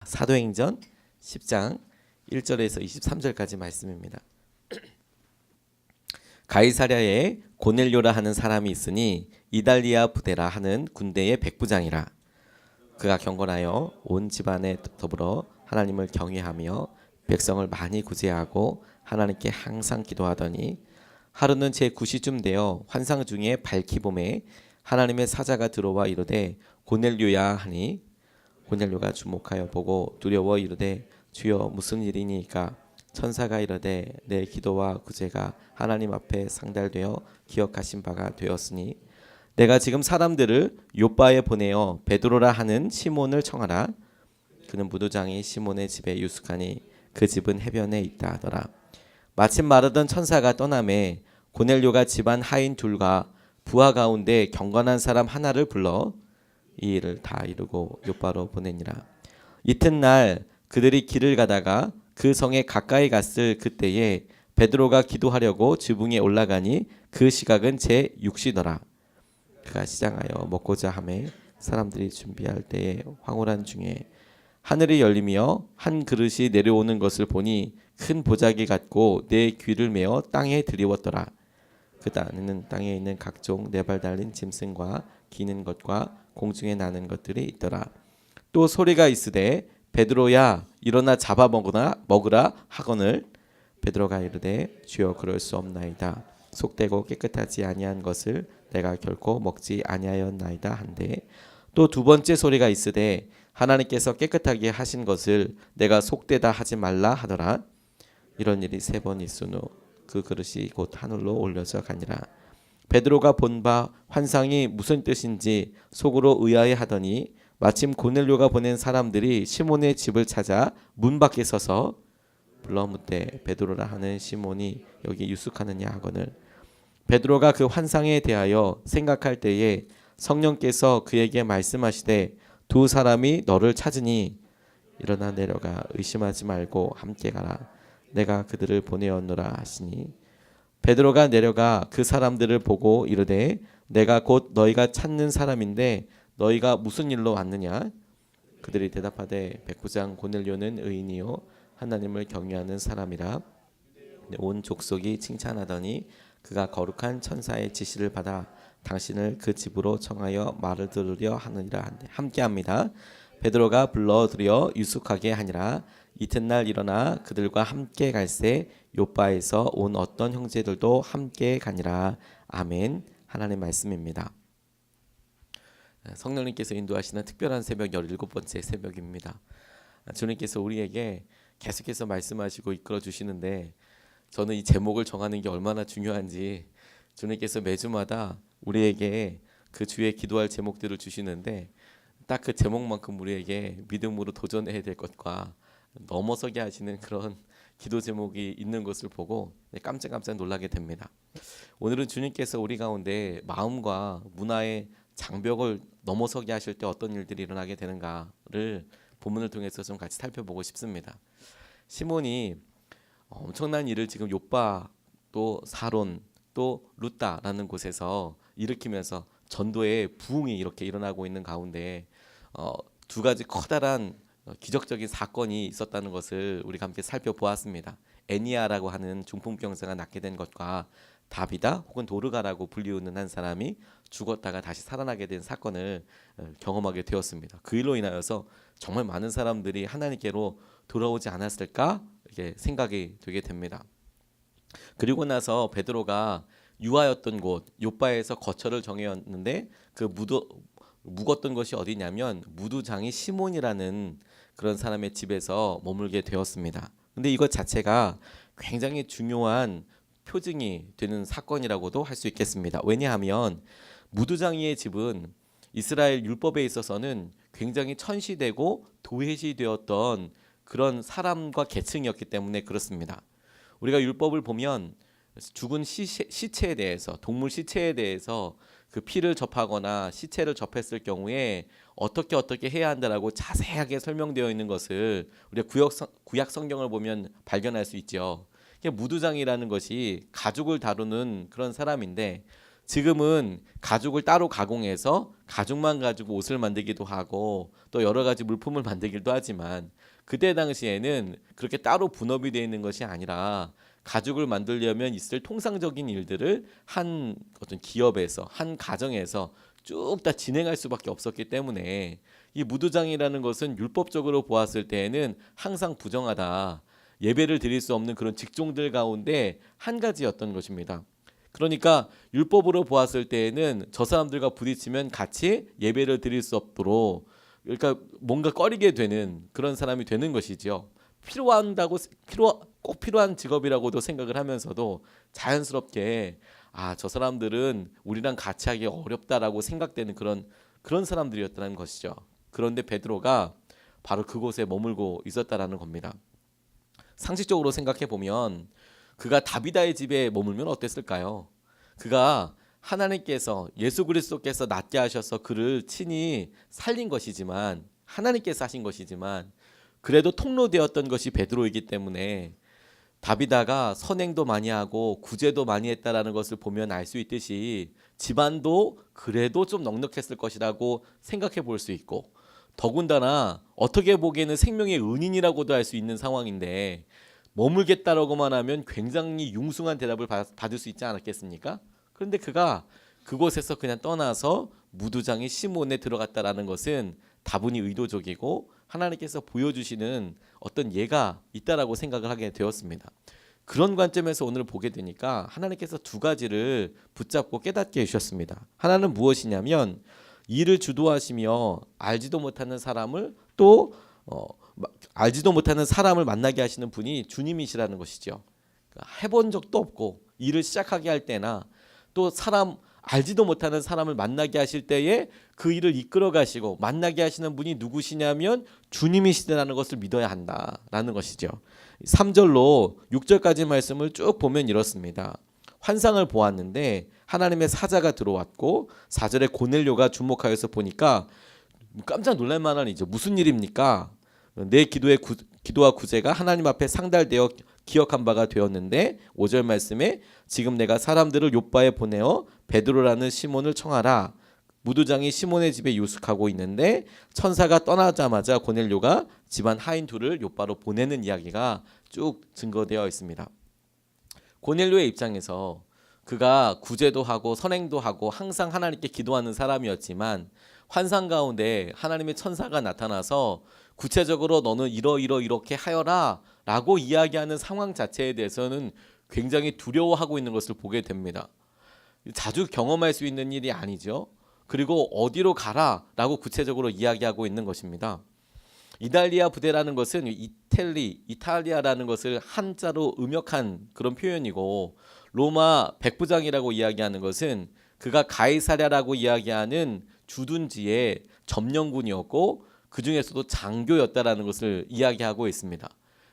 사도행전 10장 1절에서 23절까지 말씀입니다. 가이사랴에 고넬료라 하는 사람이 있으니 이달리아 부대라 하는 군대의 백부장이라. 그가 경건하여 온 집안에 더불어 하나님을 경외하며 백성을 많이 구제하고 하나님께 항상 기도하더니 하루는 제9시쯤 되어 환상 중에 밝히 봄에 하나님의 사자가 들어와 이르되 고넬료야 하니 고넬료가 주목하여 보고 두려워 이르되 주여 무슨 일이니까? 천사가 이르되 내 기도와 구제가 하나님 앞에 상달되어 기억하신 바가 되었으니 내가 지금 사람들을 요바에 보내어 베드로라 하는 시몬을 청하라. 그는 무도장이 시몬의 집에 유숙하니 그 집은 해변에 있다 하더라. 마침 마르던 천사가 떠나매 고넬료가 집안 하인 둘과 부하 가운데 경건한 사람 하나를 불러 이 일을 다 이루고 요바로 보내니라. 이튿날 그들이 길을 가다가 그 성에 가까이 갔을 그때에 베드로가 기도하려고 지붕에 올라가니 그 시각은 제6시더라. 그가 시장하여 먹고자 하매 사람들이 준비할 때에 황홀한 중에 하늘이 열리며 한 그릇이 내려오는 것을 보니 큰 보자기 같고 내 귀를 메어 땅에 들이웠더라. 그 안에는 땅에 있는 각종 네 발 달린 짐승과 기는 것과 공중에 나는 것들이 있더라. 또 소리가 있으되 베드로야 일어나 잡아 먹으라 하거늘 베드로가 이르되 주여 그럴 수 없나이다. 속되고 깨끗하지 아니한 것을 내가 결코 먹지 아니하였나이다 한데 또 두 번째 소리가 있으되 하나님께서 깨끗하게 하신 것을 내가 속되다 하지 말라 하더라. 이런 일이 3번 있은 후 그 그릇이 곧 하늘로 올려져 가니라. 베드로가 본 바 환상이 무슨 뜻인지 속으로 의아해하더니 마침 고넬료가 보낸 사람들이 시몬의 집을 찾아 문 밖에 서서 불러 묻되 베드로라 하는 시몬이 여기 유숙하느냐 하거늘 베드로가 그 환상에 대하여 생각할 때에 성령께서 그에게 말씀하시되 두 사람이 너를 찾으니 일어나 내려가 의심하지 말고 함께 가라. 내가 그들을 보내었노라 하시니 베드로가 내려가 그 사람들을 보고 이르되 내가 곧 너희가 찾는 사람인데 너희가 무슨 일로 왔느냐? 그들이 대답하되 백부장 고넬료는 의인이요 하나님을 경외하는 사람이라. 온 족속이 칭찬하더니 그가 거룩한 천사의 지시를 받아 당신을 그 집으로 청하여 말을 들으려 하느니라. 함께합니다. 베드로가 불러들여 유숙하게 하니라. 이튿날 일어나 그들과 함께 갈새 요바에서 온 어떤 형제들도 함께 가니라. 아멘. 하나님의 말씀입니다. 성령님께서 인도하시는 특별한 새벽 17번째 새벽입니다. 주님께서 우리에게 계속해서 말씀하시고 이끌어 주시는데 저는 이 제목을 정하는 게 얼마나 중요한지 주님께서 매주마다 우리에게 그 주에 기도할 제목들을 주시는데 딱 그 제목만큼 우리에게 믿음으로 도전해야 될 것과 넘어서게 하시는 그런 기도 제목이 있는 것을 보고 깜짝깜짝 놀라게 됩니다. 오늘은 주님께서 우리 가운데 마음과 문화의 장벽을 넘어서게 하실 때 어떤 일들이 일어나게 되는가를 본문을 통해서 좀 같이 살펴보고 싶습니다. 시몬이 엄청난 일을 지금 요빠 또 사론 또 루따라는 곳에서 일으키면서 전도의 부흥이 이렇게 일어나고 있는 가운데 두 가지 커다란 기적적인 사건이 있었다는 것을 우리가 함께 살펴보았습니다. 애니아라고 하는 중풍병자가 낫게 된 것과 다비다 혹은 도르가라고 불리우는 한 사람이 죽었다가 다시 살아나게 된 사건을 경험하게 되었습니다. 그 일로 인하여서 정말 많은 사람들이 하나님께로 돌아오지 않았을까 이렇게 생각이 되게 됩니다. 그리고 나서 베드로가 유하였던 곳 요바에서 거처를 정해었는데 그 묵었던 것이 어디냐면 무두장이 시몬이라는 그런 사람의 집에서 머물게 되었습니다. 근데 이것 자체가 굉장히 중요한 표징이 되는 사건이라고도 할 수 있겠습니다. 왜냐하면 무두장이의 집은 이스라엘 율법에 있어서는 굉장히 천시되고 도회시되었던 그런 사람과 계층이었기 때문에 그렇습니다. 우리가 율법을 보면 죽은 시체에 대해서 동물 시체에 대해서 그 피를 접하거나 시체를 접했을 경우에 어떻게 해야 한다라고 자세하게 설명되어 있는 것을 우리가 구약 성경을 보면 발견할 수 있죠. 무두장이라는 것이 가죽을 다루는 그런 사람인데 지금은 가죽을 따로 가공해서 가죽만 가지고 옷을 만들기도 하고 또 여러 가지 물품을 만들기도 하지만 그때 당시에는 그렇게 따로 분업이 되어 있는 것이 아니라 가죽을 만들려면 있을 통상적인 일들을 한 어떤 기업에서 한 가정에서 쭉 다 진행할 수밖에 없었기 때문에 이 무두장이라는 것은 율법적으로 보았을 때에는 항상 부정하다. 예배를 드릴 수 없는 그런 직종들 가운데 한 가지였던 것입니다. 그러니까 율법으로 보았을 때에는 저 사람들과 부딪히면 같이 예배를 드릴 수 없도록 그러니까 뭔가 꺼리게 되는 그런 사람이 되는 것이죠. 꼭 필요한 직업이라고도 생각을 하면서도 자연스럽게 저 사람들은 우리랑 같이 하기 어렵다라고 생각되는 그런 사람들이었다는 것이죠. 그런데 베드로가 바로 그곳에 머물고 있었다라는 겁니다. 상식적으로 생각해 보면 그가 다비다의 집에 머물면 어땠을까요? 그가 하나님께서 예수 그리스도께서 낫게 하셔서 그를 친히 살린 것이지만 하나님께서 하신 것이지만 그래도 통로되었던 것이 베드로이기 때문에 다비다가 선행도 많이 하고 구제도 많이 했다라는 것을 보면 알 수 있듯이 집안도 그래도 좀 넉넉했을 것이라고 생각해 볼 수 있고 더군다나 어떻게 보기에는 생명의 은인이라고도 할 수 있는 상황인데 머물겠다라고만 하면 굉장히 융숭한 대답을 받을 수 있지 않았겠습니까? 그런데 그가 그곳에서 그냥 떠나서 무두장이 시몬에 들어갔다라는 것은 다분히 의도적이고 하나님께서 보여주시는 어떤 예가 있다라고 생각을 하게 되었습니다. 그런 관점에서 오늘 보게 되니까 하나님께서 두 가지를 붙잡고 깨닫게 해주셨습니다. 하나는 무엇이냐면 일을 주도하시며 알지도 못하는 사람을 만나게 하시는 분이 주님이시라는 것이죠. 해본 적도 없고 일을 시작하게 할 때나 또 알지도 못하는 사람을 만나게 하실 때에 그 일을 이끌어 가시고 만나게 하시는 분이 누구시냐면 주님이시라는 것을 믿어야 한다라는 것이죠. 3절로 6절까지 말씀을 쭉 보면 이렇습니다. 환상을 보았는데 하나님의 사자가 들어왔고 4절에 고넬료가 주목하여서 보니까 깜짝 놀랄 만한 일이죠. 무슨 일입니까? 내 기도와 구제가 하나님 앞에 상달되어 기억한 바가 되었는데 5절 말씀에 지금 내가 사람들을 요바에 보내어 베드로라는 시몬을 청하라. 무두장이 시몬의 집에 유숙하고 있는데 천사가 떠나자마자 고넬료가 집안 하인 둘을 요바로 보내는 이야기가 쭉 증거되어 있습니다. 고넬료의 입장에서 그가 구제도 하고 선행도 하고 항상 하나님께 기도하는 사람이었지만 환상 가운데 하나님의 천사가 나타나서 구체적으로 너는 이렇게 하여라 라고 이야기하는 상황 자체에 대해서는 굉장히 두려워하고 있는 것을 보게 됩니다. 자주 경험할 수 있는 일이 아니죠. 그리고 어디로 가라 라고 구체적으로 이야기하고 있는 것입니다. 이달리아 부대라는 것은 이탈리아라는 것을 한자로 음역한 그런 표현이고 로마 백부장이라고 이야기하는 것은 그가 가이사랴라고 이야기하는 주둔지의 점령군이었고 그 중에서도 장교였다라는 것을 이야기하고 있습니다.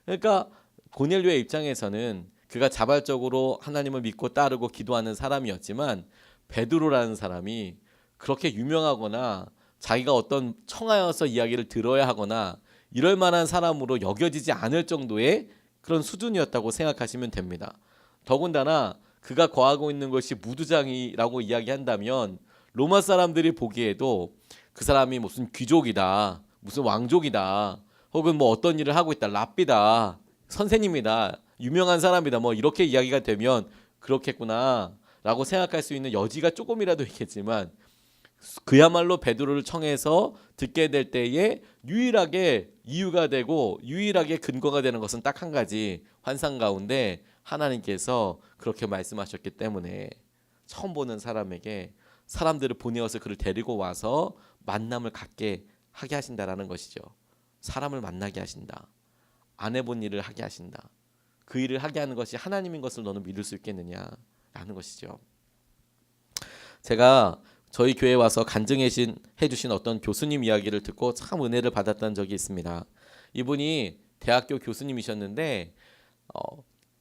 그러니까 고넬료의 입장에서는 그가 자발적으로 하나님을 믿고 따르고 기도하는 사람이었지만 베드로라는 사람이 그렇게 유명하거나 자기가 어떤 청하여서 이야기를 들어야 하거나 이럴 만한 사람으로 여겨지지 않을 정도의 그런 수준이었다고 생각하시면 됩니다. 더군다나 그가 거하고 있는 것이 무두장이라고 이야기한다면 로마 사람들이 보기에도 그 사람이 무슨 귀족이다, 무슨 왕족이다, 혹은 뭐 어떤 일을 하고 있다, 랍비다, 선생님이다, 유명한 사람이다, 뭐 이렇게 이야기가 되면 그렇겠구나 라고 생각할 수 있는 여지가 조금이라도 있겠지만 그야말로 베드로를 청해서 듣게 될 때에 유일하게 이유가 되고 유일하게 근거가 되는 것은 딱 한 가지, 환상 가운데 하나님께서 그렇게 말씀하셨기 때문에 처음 보는 사람에게 사람들을 보내어서 그를 데리고 와서 만남을 갖게 하게 하신다라는 것이죠. 사람을 만나게 하신다. 안 해본 일을 하게 하신다. 그 일을 하게 하는 것이 하나님인 것을 너는 믿을 수 있겠느냐라는 것이죠. 제가 저희 교회에 와서 간증해 주신 어떤 교수님 이야기를 듣고 참 은혜를 받았던 적이 있습니다. 이분이 대학교 교수님이셨는데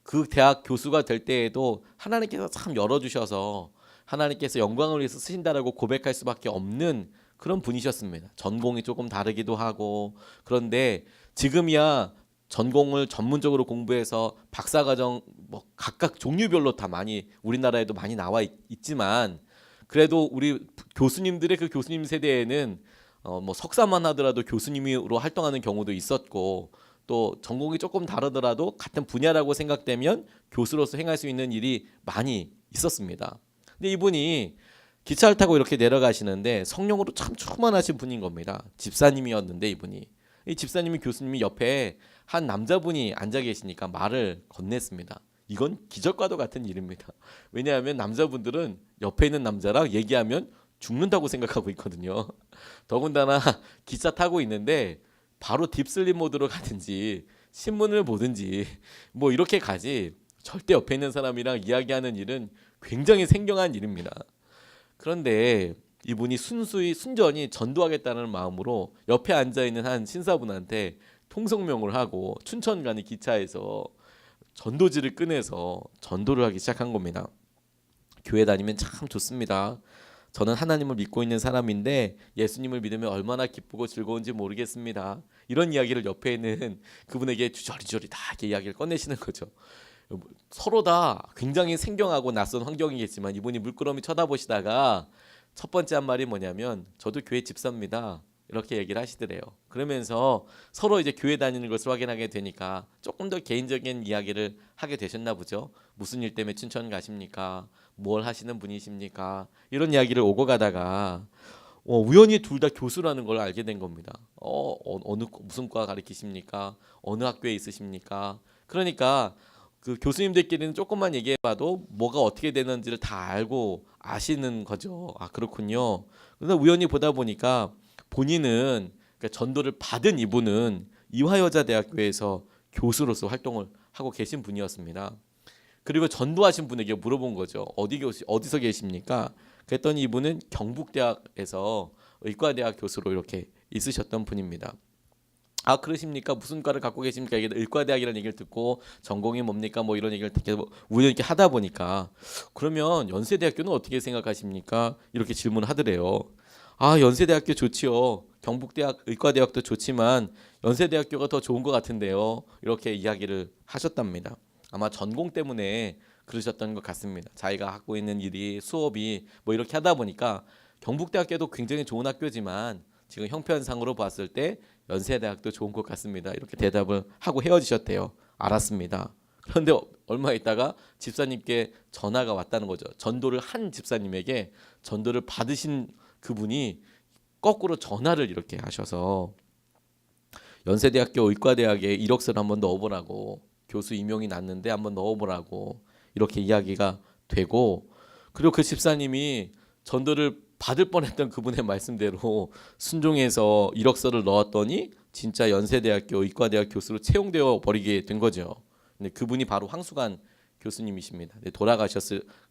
그 대학 교수가 될 때에도 하나님께서 참 열어주셔서 하나님께서 영광을 위해서 쓰신다라고 고백할 수밖에 없는 그런 분이셨습니다. 전공이 조금 다르기도 하고 그런데 지금이야 전공을 전문적으로 공부해서 박사과정 뭐 각각 종류별로 다 많이 우리나라에도 많이 나와 있지만 그래도 우리 교수님들의 그 교수님 세대에는 뭐 석사만 하더라도 교수님으로 활동하는 경우도 있었고 또 전공이 조금 다르더라도 같은 분야라고 생각되면 교수로서 행할 수 있는 일이 많이 있었습니다. 근데 이분이 기차를 타고 이렇게 내려가시는데 성령으로 참 충만하신 분인 겁니다. 집사님이었는데 이분이 이 집사님이 교수님이 옆에 한 남자분이 앉아 계시니까 말을 건넸습니다. 이건 기적과도 같은 일입니다. 왜냐하면 남자분들은 옆에 있는 남자랑 얘기하면 죽는다고 생각하고 있거든요. 더군다나 기차 타고 있는데 바로 딥슬립 모드로 가든지 신문을 보든지 뭐 이렇게 가지 절대 옆에 있는 사람이랑 이야기하는 일은 굉장히 생경한 일입니다. 그런데 이분이 순전히 전도하겠다는 마음으로 옆에 앉아있는 한 신사분한테 통성명을 하고 춘천 가는 기차에서 전도지를 꺼내서 전도를 하기 시작한 겁니다. 교회 다니면 참 좋습니다. 저는 하나님을 믿고 있는 사람인데 예수님을 믿으면 얼마나 기쁘고 즐거운지 모르겠습니다. 이런 이야기를 옆에 있는 그분에게 주저리주저리 다 이렇게 이야기를 꺼내시는 거죠. 서로 다 굉장히 생경하고 낯선 환경이겠지만 이분이 물끄러미 쳐다보시다가 첫 번째 한 말이 뭐냐면 저도 교회 집사입니다. 이렇게 얘기를 하시더래요. 그러면서 서로 이제 교회 다니는 것을 확인하게 되니까 조금 더 개인적인 이야기를 하게 되셨나 보죠. 무슨 일 때문에 춘천 가십니까? 뭘 하시는 분이십니까? 이런 이야기를 오고 가다가 우연히 둘 다 교수라는 걸 알게 된 겁니다. 어느 무슨 과 가르치십니까? 어느 학교에 있으십니까? 그러니까 그 교수님들끼리는 조금만 얘기해봐도 뭐가 어떻게 되는지를 다 알고 아시는 거죠. 아 그렇군요. 그래서 우연히 보다 보니까 본인은 그러니까 전도를 받은 이분은 이화여자대학교에서 교수로서 활동을 하고 계신 분이었습니다. 그리고 전도하신 분에게 물어본 거죠. 어디서 계십니까? 그랬더니 이분은 경북대학에서 의과대학 교수로 이렇게 있으셨던 분입니다. 아 그러십니까? 무슨 과를 갖고 계십니까? 이게 의과대학이라는 얘기를 듣고 전공이 뭡니까? 뭐 이런 얘기를 우연히 이렇게 하다 보니까 그러면 연세대학교는 어떻게 생각하십니까? 이렇게 질문을 하더래요. 아 연세대학교 좋지요. 경북대학 의과대학도 좋지만 연세대학교가 더 좋은 것 같은데요. 이렇게 이야기를 하셨답니다. 아마 전공 때문에 그러셨던 것 같습니다. 자기가 갖고 있는 일이 수업이 뭐 이렇게 하다 보니까 경북대학교도 굉장히 좋은 학교지만 지금 형편상으로 봤을 때 연세대학도 좋은 것 같습니다. 이렇게 대답을 하고 헤어지셨대요. 알았습니다. 그런데 얼마 있다가 집사님께 전화가 왔다는 거죠. 전도를 한 집사님에게 전도를 받으신 그분이 거꾸로 전화를 이렇게 하셔서 연세대학교 의과대학에 이력서를 한번 넣어보라고 교수 임용이 났는데 한번 넣어보라고 이렇게 이야기가 되고 그리고 그 집사님이 전도를 받을 뻔했던 그분의 말씀대로 순종해서 이력서를 넣었더니 진짜 연세대학교 의과대학 교수로 채용되어 버리게 된 거죠. 근데 그분이 바로 황수관 교수님이십니다.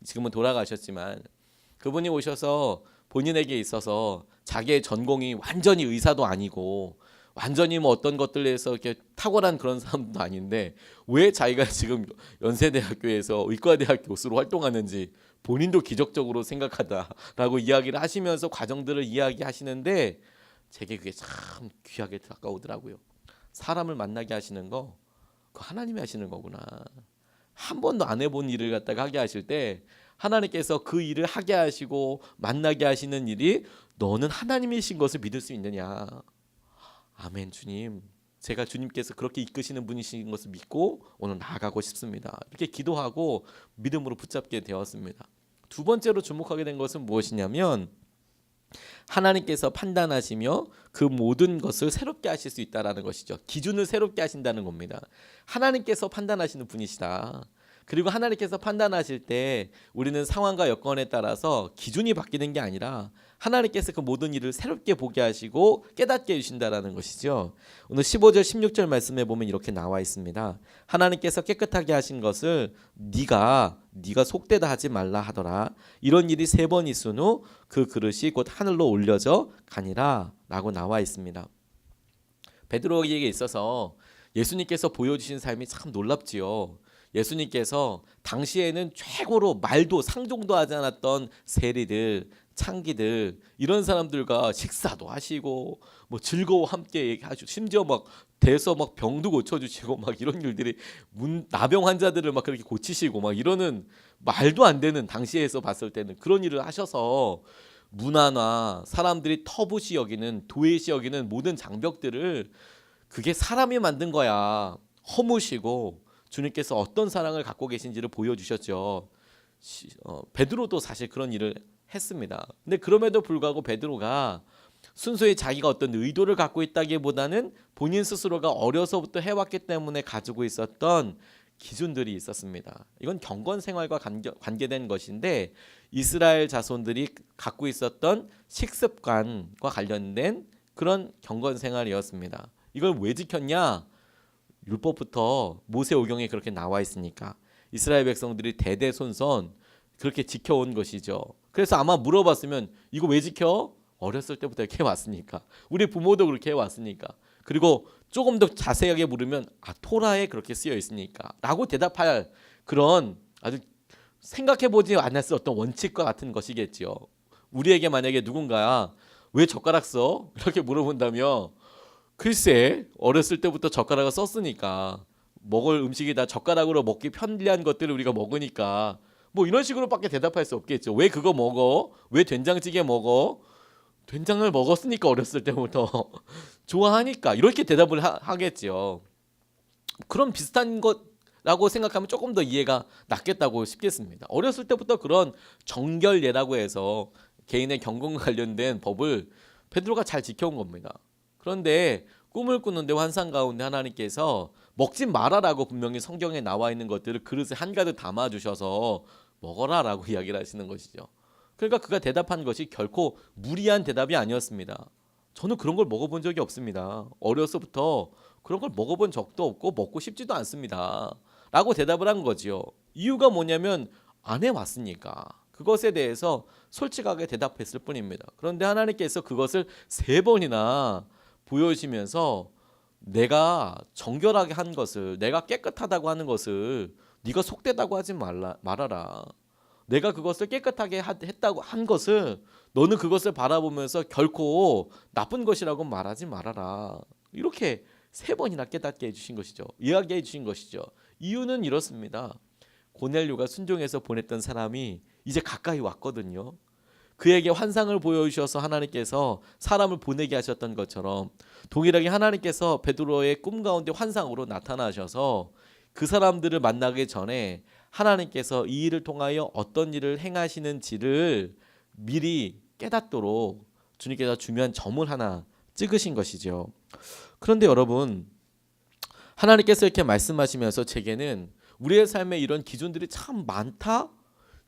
지금은 돌아가셨지만 그분이 오셔서 본인에게 있어서 자기의 전공이 완전히 의사도 아니고 완전히 뭐 어떤 것들에서 이렇게 탁월한 그런 사람도 아닌데 왜 자기가 지금 연세대학교에서 의과대학 교수로 활동하는지 본인도 기적적으로 생각하다라고 이야기를 하시면서 과정들을 이야기하시는데 제게 그게 참 귀하게 다가오더라고요. 사람을 만나게 하시는 거 그거 하나님이 하시는 거구나. 한 번도 안 해본 일을 갖다가 하게 하실 때 하나님께서 그 일을 하게 하시고 만나게 하시는 일이 너는 하나님이신 것을 믿을 수 있느냐. 아멘 주님. 제가 주님께서 그렇게 이끄시는 분이신 것을 믿고 오늘 나아가고 싶습니다. 이렇게 기도하고 믿음으로 붙잡게 되었습니다. 두 번째로 주목하게 된 것은 무엇이냐면 하나님께서 판단하시며 그 모든 것을 새롭게 하실 수 있다라는 것이죠. 기준을 새롭게 하신다는 겁니다. 하나님께서 판단하시는 분이시다. 그리고 하나님께서 판단하실 때 우리는 상황과 여건에 따라서 기준이 바뀌는 게 아니라 하나님께서 그 모든 일을 새롭게 보게 하시고 깨닫게 해주신다라는 것이죠. 오늘 15절 16절 말씀에 보면 이렇게 나와 있습니다. 하나님께서 깨끗하게 하신 것을 네가 속되다 하지 말라 하더라. 이런 일이 3번 있은 후 그 그릇이 곧 하늘로 올려져 가니라 라고 나와 있습니다. 베드로에게 있어서 예수님께서 보여주신 삶이 참 놀랍지요. 예수님께서 당시에는 최고로 말도 상종도 하지 않았던 세리들, 창기들 이런 사람들과 식사도 하시고 뭐 즐거워 함께 얘기하시고 심지어 막 대서 막 병도 고쳐주시고 막 이런 일들이 나병 환자들을 막 그렇게 고치시고 막 이러는 말도 안 되는 당시에서 봤을 때는 그런 일을 하셔서 문화나 사람들이 터부시 여기는 도외시 여기는 모든 장벽들을 그게 사람이 만든 거야 허무시고 주님께서 어떤 사랑을 갖고 계신지를 보여주셨죠. 베드로도 사실 그런 일을 했습니다. 근데 그럼에도 불구하고 베드로가 순수히 자기가 어떤 의도를 갖고 있다기보다는 본인 스스로가 어려서부터 해왔기 때문에 가지고 있었던 기준들이 있었습니다. 이건 경건 생활과 관계된 것인데 이스라엘 자손들이 갖고 있었던 식습관과 관련된 그런 경건 생활이었습니다. 이걸 왜 지켰냐? 율법부터 모세오경에 그렇게 나와 있으니까 이스라엘 백성들이 대대손손 그렇게 지켜온 것이죠. 그래서 아마 물어봤으면 이거 왜 지켜? 어렸을 때부터 이렇게 왔으니까. 우리 부모도 그렇게 해왔으니까. 그리고 조금 더 자세하게 물으면 토라에 그렇게 쓰여 있으니까 라고 대답할 그런 아주 생각해보지 않았을 어떤 원칙과 같은 것이겠지요. 우리에게 만약에 누군가 왜 젓가락 써? 이렇게 물어본다면 글쎄 어렸을 때부터 젓가락을 썼으니까 먹을 음식이 다 젓가락으로 먹기 편리한 것들을 우리가 먹으니까 뭐 이런 식으로밖에 대답할 수 없겠죠. 왜 그거 먹어? 왜 된장찌개 먹어? 된장을 먹었으니까 어렸을 때부터 좋아하니까 이렇게 대답을 하겠죠. 그런 비슷한 것라고 생각하면 조금 더 이해가 낫겠다고 싶겠습니다. 어렸을 때부터 그런 정결례라고 해서 개인의 경건과 관련된 법을 베드로가 잘 지켜온 겁니다. 그런데 꿈을 꾸는데 환상 가운데 하나님께서 먹지 말아라고 분명히 성경에 나와 있는 것들을 그릇에 한가득 담아주셔서 먹어라라고 이야기를 하시는 것이죠. 그러니까 그가 대답한 것이 결코 무리한 대답이 아니었습니다. 저는 그런 걸 먹어본 적이 없습니다. 어려서부터 그런 걸 먹어본 적도 없고 먹고 싶지도 않습니다. 라고 대답을 한 거지요. 이유가 뭐냐면 안 해왔으니까. 그것에 대해서 솔직하게 대답했을 뿐입니다. 그런데 하나님께서 그것을 3번이나 보여주시면서 내가 정결하게 한 것을 내가 깨끗하다고 하는 것을 네가 속되다고 하지 말아라. 내가 그것을 깨끗하게 했다고 한 것을 너는 그것을 바라보면서 결코 나쁜 것이라고 말하지 말아라. 이렇게 3번이나 깨닫게 해주신 것이죠. 이야기해 주신 것이죠. 이유는 이렇습니다. 고넬료가 순종해서 보냈던 사람이 이제 가까이 왔거든요. 그에게 환상을 보여주셔서 하나님께서 사람을 보내게 하셨던 것처럼 동일하게 하나님께서 베드로의 꿈 가운데 환상으로 나타나셔서 그 사람들을 만나기 전에 하나님께서 이 일을 통하여 어떤 일을 행하시는지를 미리 깨닫도록 주님께서 중요한 점을 하나 찍으신 것이죠. 그런데 여러분, 하나님께서 이렇게 말씀하시면서 제게는 우리의 삶에 이런 기준들이 참 많다?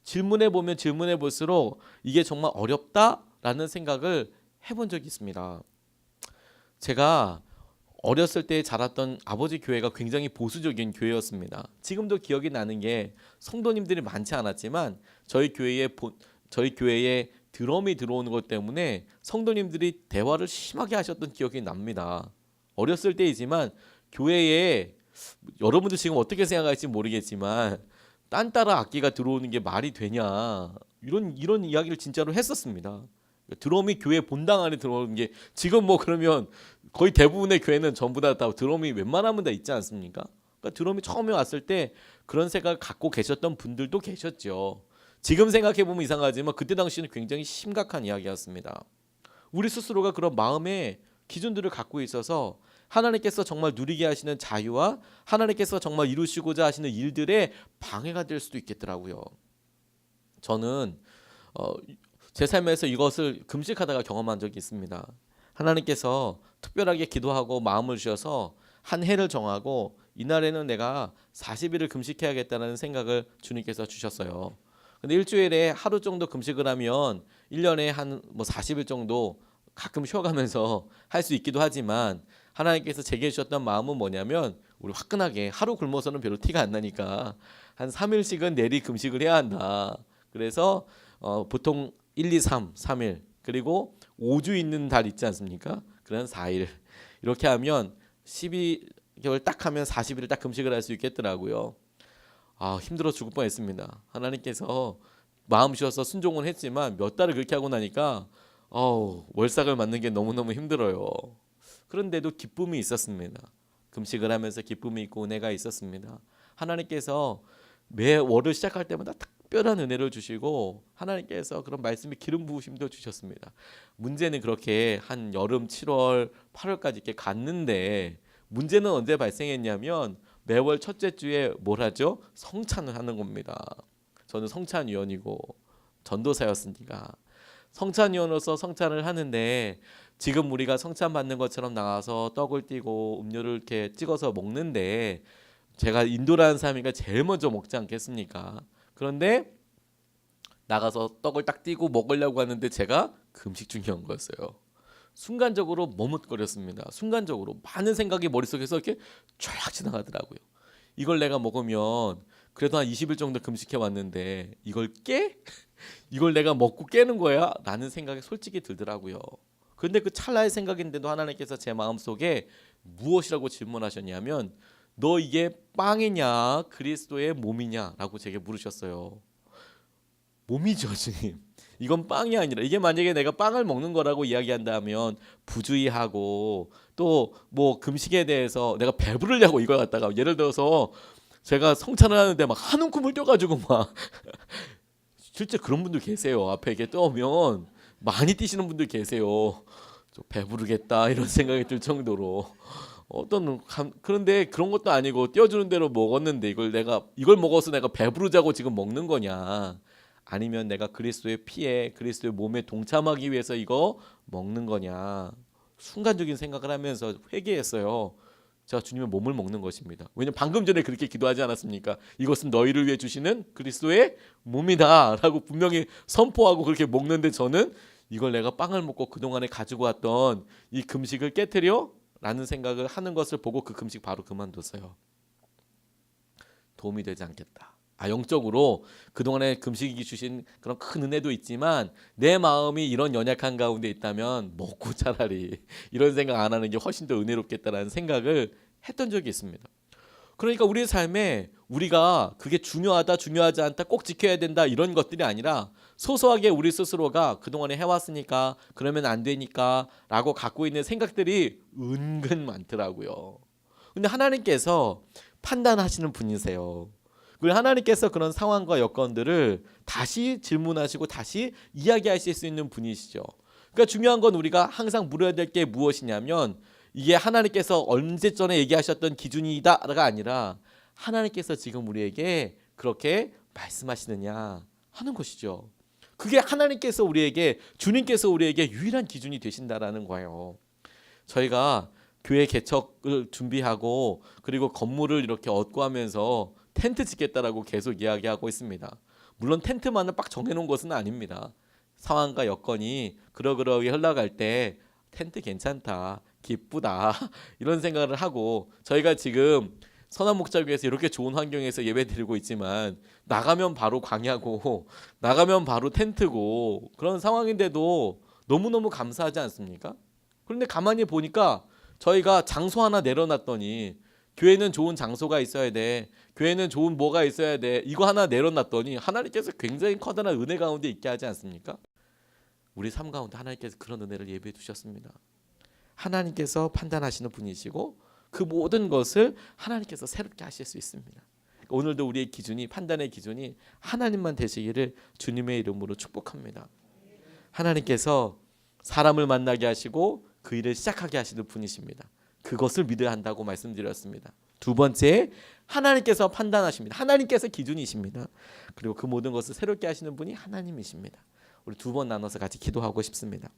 질문해 보면 질문해 볼수록 이게 정말 어렵다라는 생각을 해본 적이 있습니다. 제가 어렸을 때 자랐던 아버지 교회가 굉장히 보수적인 교회였습니다. 지금도 기억이 나는 게 성도님들이 많지 않았지만 저희 교회에 드럼이 들어오는 것 때문에 성도님들이 대화를 심하게 하셨던 기억이 납니다. 어렸을 때이지만 교회에 여러분들 지금 어떻게 생각할지 모르겠지만 딴따라 악기가 들어오는 게 말이 되냐 이런 이야기를 진짜로 했었습니다. 드럼이 교회 본당 안에 들어오는 게 지금 뭐 그러면 거의 대부분의 교회는 전부 다 드럼이 웬만하면 다 있지 않습니까? 그러니까 드럼이 처음에 왔을 때 그런 생각을 갖고 계셨던 분들도 계셨죠. 지금 생각해 보면 이상하지만 그때 당시는 굉장히 심각한 이야기였습니다. 우리 스스로가 그런 마음의 기준들을 갖고 있어서 하나님께서 정말 누리게 하시는 자유와 하나님께서 정말 이루시고자 하시는 일들에 방해가 될 수도 있겠더라고요. 저는 제 삶에서 이것을 금식하다가 경험한 적이 있습니다. 하나님께서 특별하게 기도하고 마음을 주셔서 한 해를 정하고 이날에는 내가 40일을 금식해야겠다는 생각을 주님께서 주셨어요. 근데 일주일에 하루 정도 금식을 하면 1년에 한 40일 정도 가끔 쉬어가면서 할 수 있기도 하지만 하나님께서 제게 주셨던 마음은 뭐냐면 우리 화끈하게 하루 굶어서는 별로 티가 안 나니까 한 3일씩은 내리 금식을 해야 한다. 그래서 보통 1, 2, 3, 3일 그리고 5주 있는 달 있지 않습니까? 그런 4일 이렇게 하면 12개월 딱 하면 40일을 딱 금식을 할 수 있겠더라고요. 힘들어 죽을 뻔했습니다. 하나님께서 마음 쉬어서 순종을 했지만 몇 달을 그렇게 하고 나니까 월삭을 맞는 게 너무너무 힘들어요. 그런데도 기쁨이 있었습니다. 금식을 하면서 기쁨이 있고 은혜가 있었습니다. 하나님께서 매 월을 시작할 때마다 특별한 은혜를 주시고 하나님께서 그런 말씀의 기름 부으심도 주셨습니다. 문제는 그렇게 한 여름 7월 8월까지 이렇게 갔는데 문제는 언제 발생했냐면 매월 첫째 주에 뭘 하죠? 성찬을 하는 겁니다. 저는 성찬위원이고 전도사였으니까 성찬위원으로서 성찬을 하는데 지금 우리가 성찬 받는 것처럼 나가서 떡을 띄고 음료를 이렇게 찍어서 먹는데 제가 인도라는 사람이니까 제일 먼저 먹지 않겠습니까? 그런데 나가서 떡을 딱 띄고 먹으려고 하는데 제가 금식 중이었던 거였어요. 순간적으로 머뭇거렸습니다. 순간적으로 많은 생각이 머릿속에서 이렇게 쫙 지나가더라고요. 이걸 내가 먹으면 그래도 한 20일 정도 금식해 왔는데 이걸 깨? 이걸 내가 먹고 깨는 거야? 라는 생각이 솔직히 들더라고요. 그런데 그 찰나의 생각인데도 하나님께서 제 마음속에 무엇이라고 질문하셨냐면 너 이게 빵이냐 그리스도의 몸이냐 라고 제게 물으셨어요. 몸이죠 주님. 이건 빵이 아니라 이게 만약에 내가 빵을 먹는 거라고 이야기한다면 부주의하고 또 뭐 금식에 대해서 내가 배부르려고 이걸 갖다가 예를 들어서 제가 성찬을 하는데 막 한 움큼을 뛰어가지고 막 실제 그런 분들 계세요. 앞에 이렇게 떠오면 많이 뛰시는 분들 계세요. 좀 배부르겠다 이런 생각이 들 정도로 그런데 그런 것도 아니고 띄워주는 대로 먹었는데 이걸 먹어서 내가 배부르자고 지금 먹는 거냐 아니면 내가 그리스도의 피에 그리스도의 몸에 동참하기 위해서 이거 먹는 거냐 순간적인 생각을 하면서 회개했어요. 제가 주님의 몸을 먹는 것입니다. 왜냐하면 방금 전에 그렇게 기도하지 않았습니까? 이것은 너희를 위해 주시는 그리스도의 몸이다 라고 분명히 선포하고 그렇게 먹는데 저는 이걸 내가 빵을 먹고 그동안에 가지고 왔던 이 금식을 깨트려? 라는 생각을 하는 것을 보고 그 금식 바로 그만뒀어요. 도움이 되지 않겠다. 영적으로 그동안에 금식이 주신 그런 큰 은혜도 있지만 내 마음이 이런 연약한 가운데 있다면 먹고 차라리 이런 생각 안 하는 게 훨씬 더 은혜롭겠다라는 생각을 했던 적이 있습니다. 그러니까 우리의 삶에 우리가 그게 중요하다 중요하지 않다 꼭 지켜야 된다 이런 것들이 아니라 소소하게 우리 스스로가 그동안에 해왔으니까 그러면 안 되니까 라고 갖고 있는 생각들이 은근 많더라고요. 근데 하나님께서 판단하시는 분이세요. 그리고 하나님께서 그런 상황과 여건들을 다시 질문하시고 다시 이야기하실 수 있는 분이시죠. 그러니까 중요한 건 우리가 항상 물어야 될 게 무엇이냐면 이게 하나님께서 언제 전에 얘기하셨던 기준이다가 아니라 하나님께서 지금 우리에게 그렇게 말씀하시느냐 하는 것이죠. 그게 하나님께서 우리에게 주님께서 우리에게 유일한 기준이 되신다라는 거예요. 저희가 교회 개척을 준비하고 그리고 건물을 이렇게 얻고 하면서 텐트 짓겠다라고 계속 이야기하고 있습니다. 물론 텐트만을 빡 정해놓은 것은 아닙니다. 상황과 여건이 그러그러하게 흘러갈 때 텐트 괜찮다, 기쁘다 이런 생각을 하고 저희가 지금 선한목자교회에서 이렇게 좋은 환경에서 예배드리고 있지만 나가면 바로 광야고 나가면 바로 텐트고 그런 상황인데도 너무너무 감사하지 않습니까? 그런데 가만히 보니까 저희가 장소 하나 내려놨더니 교회는 좋은 장소가 있어야 돼. 교회는 좋은 뭐가 있어야 돼. 이거 하나 내려놨더니 하나님께서 굉장히 커다란 은혜 가운데 있게 하지 않습니까? 우리 삶 가운데 하나님께서 그런 은혜를 예비해 두셨습니다. 하나님께서 판단하시는 분이시고 그 모든 것을 하나님께서 새롭게 하실 수 있습니다. 오늘도 우리의 기준이 판단의 기준이 하나님만 되시기를 주님의 이름으로 축복합니다. 하나님께서 사람을 만나게 하시고 그 일을 시작하게 하시는 분이십니다. 그것을 믿어야 한다고 말씀드렸습니다. 두 번째, 하나님께서 판단하십니다. 하나님께서 기준이십니다. 그리고 그 모든 것을 새롭게 하시는 분이 하나님이십니다. 우리 두 번 나눠서 같이 기도하고 싶습니다.